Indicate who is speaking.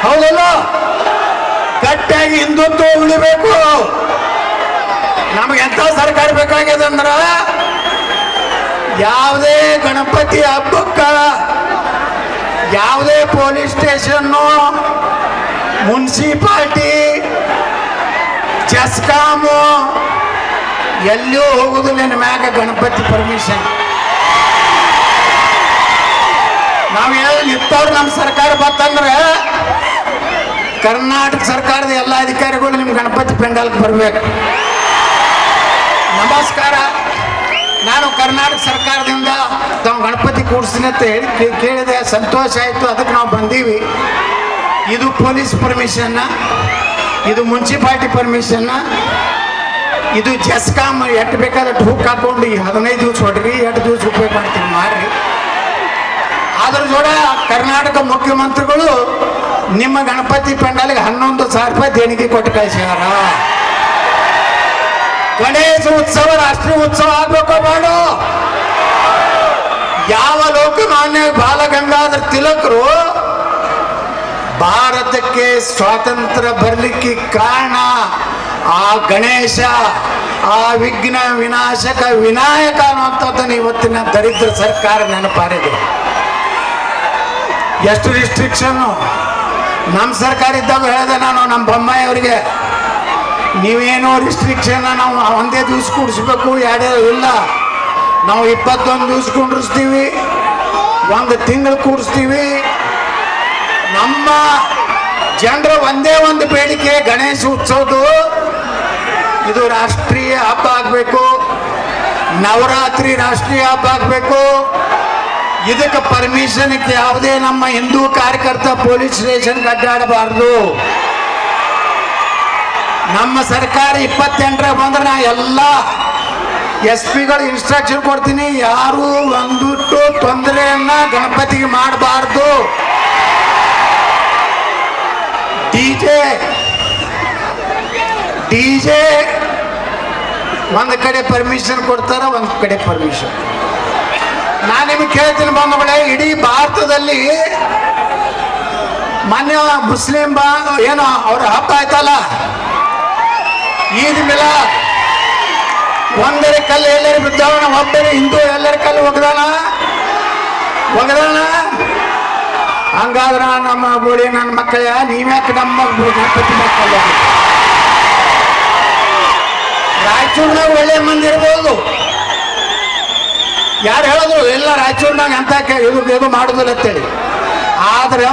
Speaker 1: ಹೌದಲ್ಲ? ಗಟ್ಟಿಯಾಗಿ ಹಿಂದುತ್ವ ಉಳಿಬೇಕು. ನಮಗೆ ಎಂಥ ಸರ್ಕಾರ ಬೇಕಾಗಿದೆ ಅಂದ್ರ ಯಾವುದೇ ಗಣಪತಿ ಹಬ್ಬಕ್ಕ ಯಾವುದೇ ಪೊಲೀಸ್ ಸ್ಟೇಷನ್ನು, ಮುನ್ಸಿಪಾಲ್ಟಿ, ಜಸ್ಕಾಮು ಎಲ್ಲೂ ಹೋಗುದಿಲ್ಲ ಮ್ಯಾಗ ಗಣಪತಿ ಪರ್ಮಿಷನ್. ನಾವು ಇತ್ತವ್ರು ನಮ್ಮ ಸರ್ಕಾರ ಬರ್ತಂದ್ರೆ ಕರ್ನಾಟಕ ಸರ್ಕಾರದ ಎಲ್ಲ ಅಧಿಕಾರಿಗಳು ನಿಮ್ಮ ಗಣಪತಿ ಪೆಂಡಾಲ್ಗೆ ಬರಬೇಕು. ನಮಸ್ಕಾರ. ನಾನು ಕರ್ನಾಟಕ ಸರ್ಕಾರದಿಂದ ತಾವು ಗಣಪತಿ ಕೂಡಿಸ್ತೀನಿ ಅಂತ ಹೇಳಿ ಕೇಳಿದೆ, ಸಂತೋಷ ಆಯಿತು. ಅದಕ್ಕೆ ನಾವು ಬಂದೀವಿ. ಇದು ಪೊಲೀಸ್ ಪರ್ಮಿಷನ್ನ, ಇದು ಮುನ್ಸಿಪಾಲ್ಟಿ ಪರ್ಮಿಷನ್ನ, ಇದು ಜಸ್ಕಾಮ್. ಎಷ್ಟು ಬೇಕಾದ್ರೆ ಹೂಕ್ ಹಾಕೊಂಡು 15 ದಿವಸ ಹೊಡ್ರಿ, 2 ದಿವಸ ಉಪಯೋಗ ಮಾಡ್ತೀವಿ ಮಾರ್ರಿ. ಅದ್ರ ಜೋಡ ಕರ್ನಾಟಕ ಮುಖ್ಯಮಂತ್ರಿಗಳು ನಿಮ್ಮ ಗಣಪತಿ ಪೆಂಡಾಲಿಗೆ 11,000 ರೂಪಾಯಿ ದೇಣಿಗೆ ಕೊಟ್ಟು ಕಳಿಸ್ಯಾರ. ಗಣೇಶ ಉತ್ಸವ ರಾಷ್ಟ್ರೀಯ ಉತ್ಸವ ಆಗ್ಬೇಕು ಮಾಡು. ಯಾವ ಲೋಕಮಾನ್ಯ ಬಾಲಗಂಗಾಧರ ತಿಲಕರು ಭಾರತಕ್ಕೆ ಸ್ವಾತಂತ್ರ್ಯ ಬರಲಿಕ್ಕೆ ಕಾರಣ ಆ ಗಣೇಶ, ಆ ವಿಘ್ನ ವಿನಾಶಕ ವಿನಾಯಕ ಅನ್ನುವಂಥದ್ದನ್ನು ಇವತ್ತಿನ ದರಿದ್ರ ಸರ್ಕಾರ ನೆನಪಾರಿದೆ. ಎಷ್ಟು ರಿಸ್ಟ್ರಿಕ್ಷನ್ನು ನಮ್ಮ ಸರ್ಕಾರ ಇದ್ದಾಗ ಹೇಳಿದೆ ನಾನು ನಮ್ಮ ಬೊಮ್ಮಾಯಿ ಅವರಿಗೆ, ನೀವೇನೋ ರಿಸ್ಟ್ರಿಕ್ಷನ್ ನಾವು ಒಂದೇ ದಿವಸ ಕೂಡಿಸ್ಬೇಕು, 2 ಇಲ್ಲ, ನಾವು 21 ದಿವಸ ಕೂಡಿಸ್ತೀವಿ, 1 ತಿಂಗಳು ಕೂಡಿಸ್ತೀವಿ. ನಮ್ಮ ಜನರ ಒಂದೇ ಒಂದು ಬೇಡಿಕೆ ಗಣೇಶ ಉತ್ಸವದು ಇದು ರಾಷ್ಟ್ರೀಯ ಹಬ್ಬ ಆಗಬೇಕು. ನವರಾತ್ರಿ ರಾಷ್ಟ್ರೀಯ ಹಬ್ಬ ಆಗಬೇಕು. ಇದಕ್ಕೆ ಪರ್ಮಿಷನ್ಗೆ ಯಾವುದೇ ನಮ್ಮ ಹಿಂದೂ ಕಾರ್ಯಕರ್ತ ಪೊಲೀಸ್ ಸ್ಟೇಷನ್ ಅಡ್ಡಾಡಬಾರ್ದು. ನಮ್ಮ ಸರ್ಕಾರ 28ರ ಬಂದ್ರೆ ನಾ ಎಲ್ಲ SP ಗಳು ಇನ್ಸ್ಟ್ರಕ್ಷನ್ ಕೊಡ್ತೀನಿ, ಯಾರು ಒಂದಿಟ್ಟು ತೊಂದರೆಯನ್ನ ಗಣಪತಿಗೆ ಮಾಡಬಾರ್ದು. ಡಿಜೆ ಒಂದು ಕಡೆ ಪರ್ಮಿಷನ್ ಕೊಡ್ತಾರ, ಒಂದು ಕಡೆ ಪರ್ಮಿಷನ್. ನಾನು ನಿಮಗೆ ಕೇಳ್ತೀನಿ ಬಂಧುಗಳೇ, ಇಡೀ ಭಾರತದಲ್ಲಿ ಮಾನ್ಯ ಮುಸ್ಲಿಂ ಏನೋ ಅವ್ರ ಹಬ್ಬ ಆಯ್ತಲ್ಲ, ಈದ್ ಮಿಲಾದ್, ಒಂದರ ಕಲ್ಲು ಎಲ್ಲರೂ ಬಿದ್ದವನ, ಒಬ್ಬರ ಹಿಂದೂ ಎಲ್ಲರ ಕಲ್ಲು ಒಗದಾನ. ಹಂಗಾದ್ರ ನಮ್ಮ ಬೋಳಿ ನನ್ನ ಮಕ್ಕಳ ನೀವ್ಯಾಕೆ ನಮ್ಮ ಗಣಪತಿ ಮಕ್ಕಳ? ರಾಯಚೂರ್ನಾಗ ಒಳ್ಳೆ ಮಂದಿ ಇರ್ಬೋದು. ಯಾರು ಹೇಳಿದ್ರು ಎಲ್ಲ ರಾಯಚೂರ್ನಾಗ ಅಂತ ಇದು ಮಾಡುದಿಲ್ಲ ಅಂತೇಳಿ. ಆದ್ರೆ